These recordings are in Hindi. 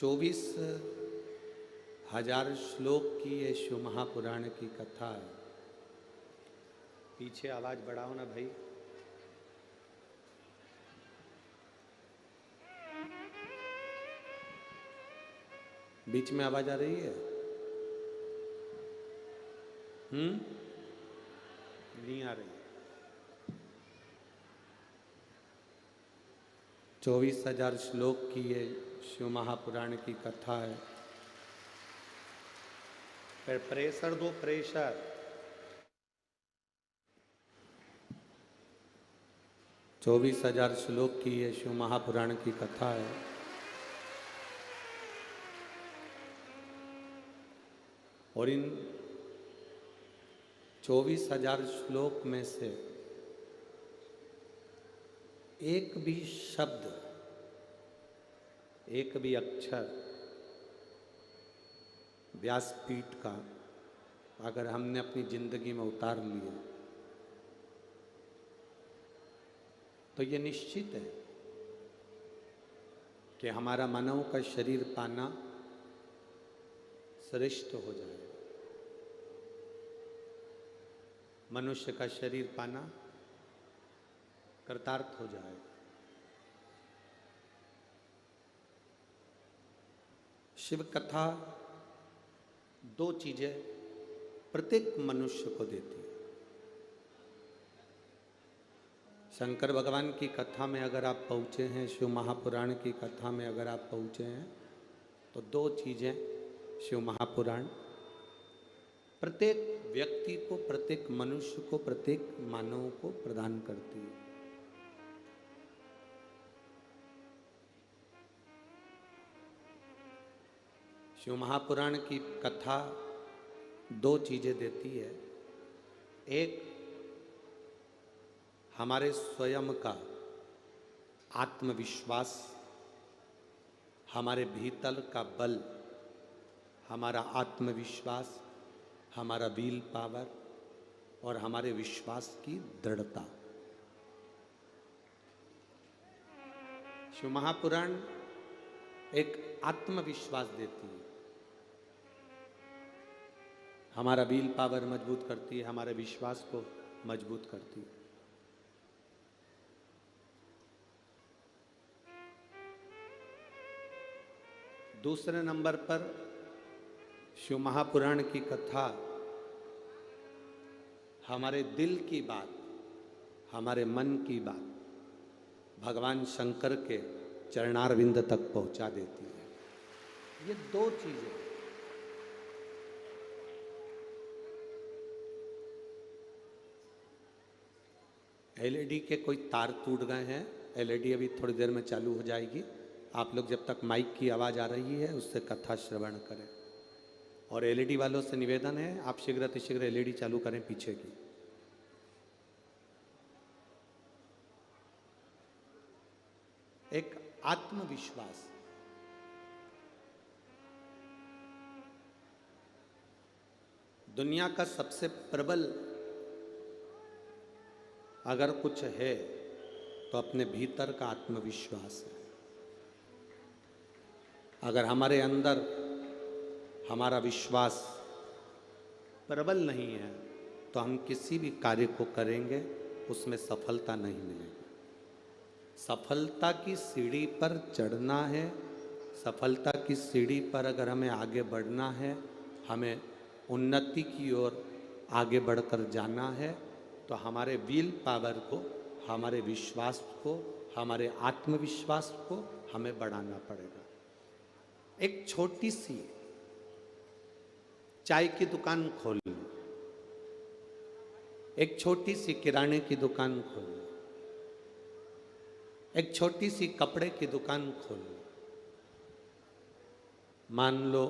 24,000 श्लोक की ये शिव महापुराण की कथा है। पीछे आवाज बढ़ाओ ना भाई। बीच में आवाज आ रही है? नहीं आ रही। 24,000 श्लोक की ये शिव महापुराण की कथा है। फिर प्रेशर दो, प्रेशर। चौबीस 24,000 श्लोक की ये शिव महापुराण की कथा है। और इन 24,000 श्लोक में से एक भी शब्द, एक भी अक्षर व्यासपीठ का अगर हमने अपनी जिंदगी में उतार लिया तो ये निश्चित है कि हमारा मानव का शरीर पाना श्रेष्ठ हो जाए। मनुष्य का शरीर पाना कृतार्थ हो जाए। शिव कथा दो चीजें प्रत्येक मनुष्य को देती है। शंकर भगवान की कथा में अगर आप पहुंचे हैं, शिव महापुराण की कथा में अगर आप पहुंचे हैं, तो दो चीजें शिव महापुराण प्रत्येक व्यक्ति को, प्रत्येक मनुष्य को, प्रत्येक मानव को प्रदान करती है। शिव महापुराण की कथा दो चीजें देती है। एक, हमारे स्वयं का आत्मविश्वास, हमारे भीतर का बल, हमारा आत्मविश्वास, हमारा विल पावर और हमारे विश्वास की दृढ़ता। शिव महापुराण एक आत्मविश्वास देती है। हमारा विल पावर मजबूत करती है, हमारे विश्वास को मजबूत करती है। दूसरे नंबर पर शिव महापुराण की कथा हमारे दिल की बात, हमारे मन की बात भगवान शंकर के चरणारविंद तक पहुंचा देती है। ये दो चीजें एलईडी के कोई तार टूट गए हैं। एलईडी अभी थोड़ी देर में चालू हो जाएगी। आप लोग जब तक माइक की आवाज़ आ रही है उससे कथा श्रवण करें। और एलईडी वालों से निवेदन है, आप शीघ्र एलईडी चालू करें पीछे की। एक आत्मविश्वास, दुनिया का सबसे प्रबल अगर कुछ है तो अपने भीतर का आत्मविश्वास है। अगर हमारे अंदर हमारा विश्वास प्रबल नहीं है तो हम किसी भी कार्य को करेंगे उसमें सफलता नहीं मिलेगी। सफलता की सीढ़ी पर चढ़ना है, सफलता की सीढ़ी पर अगर हमें आगे बढ़ना है, हमें उन्नति की ओर आगे बढ़कर जाना है, तो हमारे विल पावर को, हमारे विश्वास को, हमारे आत्मविश्वास को हमें बढ़ाना पड़ेगा। एक छोटी सी चाय की दुकान खोल लो, एक छोटी सी किराने की दुकान खोल लो, एक छोटी सी कपड़े की दुकान खोल लो। मान लो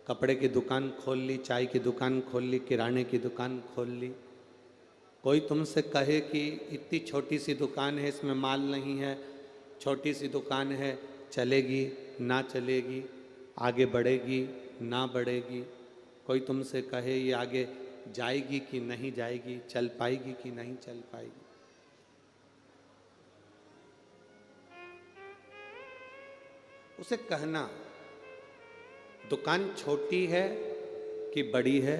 कपड़े की दुकान खोल ली, चाय की दुकान खोल ली, किराने की दुकान खोल ली। कोई तुमसे कहे कि इतनी छोटी सी दुकान है, इसमें माल नहीं है, छोटी सी दुकान है, चलेगी ना चलेगी, आगे बढ़ेगी ना बढ़ेगी। कोई तुमसे कहे ये आगे जाएगी कि नहीं जाएगी, चल पाएगी कि नहीं चल पाएगी। उसे कहना दुकान छोटी है कि बड़ी है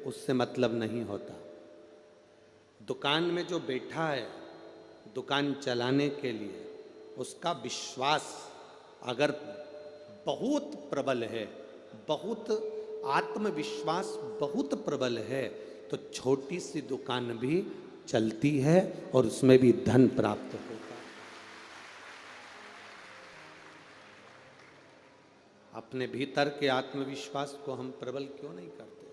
उससे मतलब नहीं होता। दुकान में जो बैठा है दुकान चलाने के लिए, उसका विश्वास अगर बहुत प्रबल है, बहुत आत्मविश्वास बहुत प्रबल है, तो छोटी सी दुकान भी चलती है और उसमें भी धन प्राप्त होता है। अपने भीतर के आत्मविश्वास को हम प्रबल क्यों नहीं करते?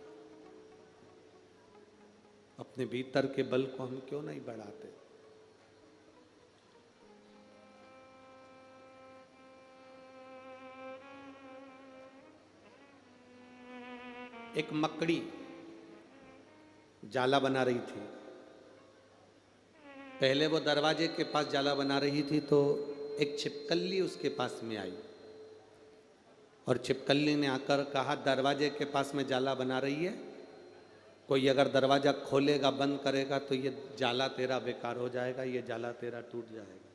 अपने भीतर के बल को हम क्यों नहीं बढ़ाते? एक मकड़ी जाला बना रही थी। पहले वो दरवाजे के पास जाला बना रही थी तो एक छिपकली उसके पास में आई और छिपकली ने आकर कहा, दरवाजे के पास में जाला बना रही है, कोई अगर दरवाजा खोलेगा बंद करेगा तो ये जाला तेरा बेकार हो जाएगा, ये जाला तेरा टूट जाएगा।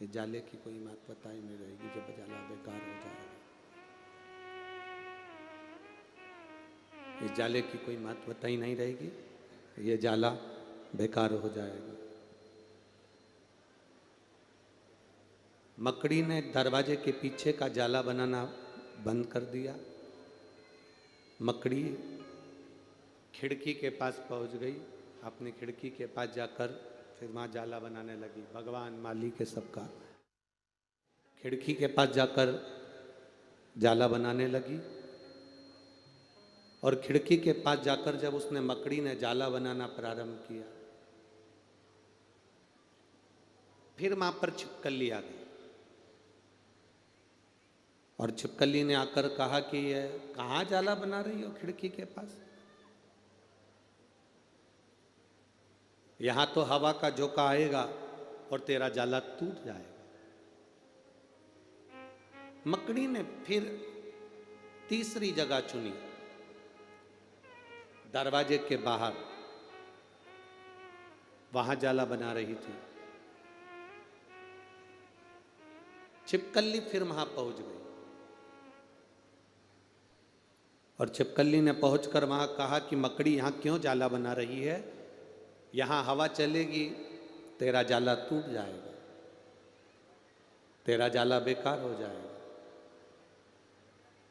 ये जाले की कोई महत्वता ही नहीं रहेगी जब जाला बेकार हो जाएगा। इस जाले की कोई महत्वता ही नहीं रहेगी, ये जाला बेकार हो जाएगा। मकड़ी ने दरवाजे के पीछे का जाला बनाना बंद कर दिया। मकड़ी खिड़की के पास पहुंच गई। अपनी खिड़की के पास जाकर फिर वहाँ जाला बनाने लगी। भगवान मालिक है सबका। खिड़की के पास जाकर जाला बनाने लगी और खिड़की के पास जाकर जब उसने मकड़ी ने जाला बनाना प्रारंभ किया, फिर वहां पर छिपकली आ गई और छिपकली ने आकर कहा कि ये कहाँ जाला बना रही हो खिड़की के पास? यहां तो हवा का झोंका आएगा और तेरा जाला टूट जाएगा। मकड़ी ने फिर तीसरी जगह चुनी, दरवाजे के बाहर, वहां जाला बना रही थी। छिपकली फिर वहां पहुंच गई और छिपकली ने पहुंचकर वहां कहा कि मकड़ी यहां क्यों जाला बना रही है? यहां हवा चलेगी तेरा जाला टूट जाएगा, तेरा जाला बेकार हो जाएगा।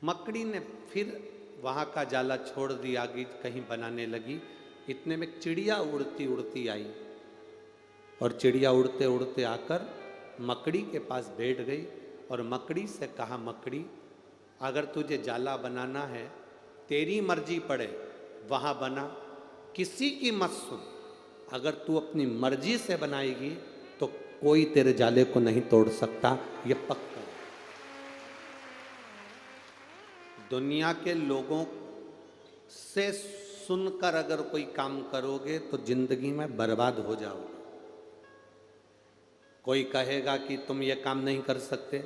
मकड़ी ने फिर वहां का जाला छोड़ दिया, आगे कहीं बनाने लगी। इतने में चिड़िया उड़ती उड़ती आई और चिड़िया उड़ते उड़ते आकर मकड़ी के पास बैठ गई और मकड़ी से कहा, मकड़ी अगर तुझे जाला बनाना है, तेरी मर्जी पड़े वहां बना, किसी की मत सुन। अगर तू अपनी मर्जी से बनाएगी तो कोई तेरे जाले को नहीं तोड़ सकता, ये पक्का। दुनिया के लोगों से सुनकर अगर कोई काम करोगे तो जिंदगी में बर्बाद हो जाओगे। कोई कहेगा कि तुम ये काम नहीं कर सकते।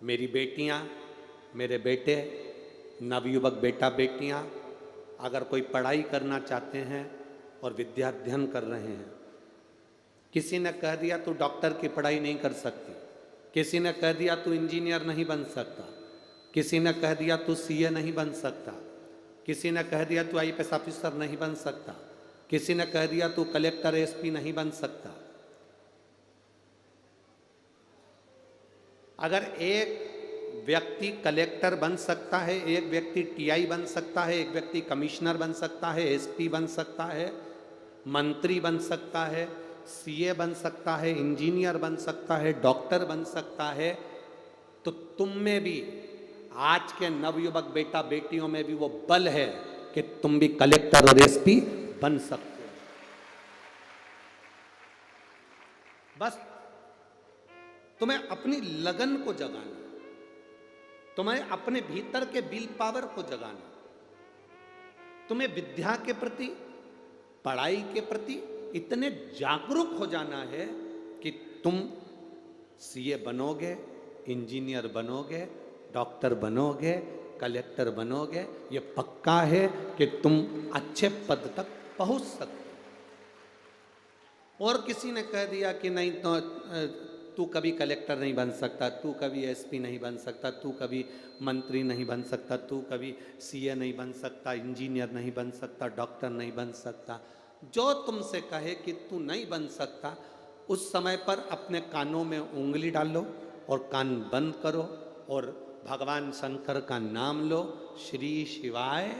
मेरी बेटियां, मेरे बेटे, नवयुवक बेटा बेटियां अगर कोई पढ़ाई करना चाहते हैं और विद्याध्ययन कर रहे हैं, किसी ने कह दिया तू डॉक्टर की पढ़ाई नहीं कर सकती, किसी ने कह दिया तू इंजीनियर नहीं बन सकता, किसी ने कह दिया तू सीए नहीं बन सकता, किसी ने कह दिया तू आईपीएस ऑफिसर नहीं बन सकता, किसी ने कह दिया तू कलेक्टर एसपी नहीं बन सकता। अगर एक व्यक्ति कलेक्टर बन सकता है, एक व्यक्ति टीआई बन सकता है, एक व्यक्ति कमिश्नर बन सकता है, एसपी बन सकता है, मंत्री बन सकता है, सीए बन सकता है, इंजीनियर बन सकता है, डॉक्टर बन सकता है, तो तुम में भी, आज के नवयुवक बेटा बेटियों में भी वो बल है कि तुम भी कलेक्टर और एसपी बन सकते हो। बस तुम्हें अपनी लगन को जगाना, तुम्हें अपने भीतर के विल पावर को जगाना, तुम्हें विद्या के प्रति, पढ़ाई के प्रति इतने जागरूक हो जाना है कि तुम सीए बनोगे, इंजीनियर बनोगे, डॉक्टर बनोगे, कलेक्टर बनोगे। ये पक्का है कि तुम अच्छे पद तक पहुंच सकते हो। और किसी ने कह दिया कि नहीं तो तू कभी कलेक्टर नहीं बन सकता, तू कभी एसपी नहीं बन सकता, तू कभी मंत्री नहीं बन सकता, तू कभी सीए नहीं बन सकता, इंजीनियर नहीं बन सकता, डॉक्टर नहीं बन सकता। जो तुमसे कहे कि तू नहीं बन सकता, उस समय पर अपने कानों में उंगली डाल लो और कान बंद करो और भगवान शंकर का नाम लो, श्री शिवाय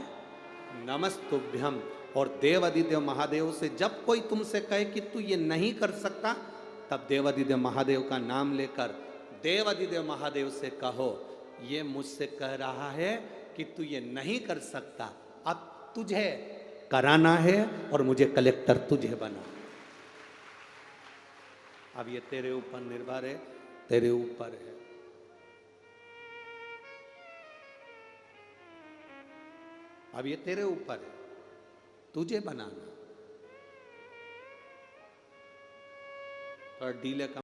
नमस्तुभ्यम। और देवादिदेव महादेव से जब कोई तुमसे कहे कि तू ये नहीं कर सकता, तब देवादिदेव महादेव का नाम लेकर देवादिदेव महादेव से कहो, ये मुझसे कह रहा है कि तू ये नहीं कर सकता, अब तुझे कराना है और मुझे कलेक्टर तुझे बना। अब ये तेरे ऊपर निर्भर है, तेरे ऊपर है। अब ये तेरे ऊपर है, तुझे बनाना। और डीले का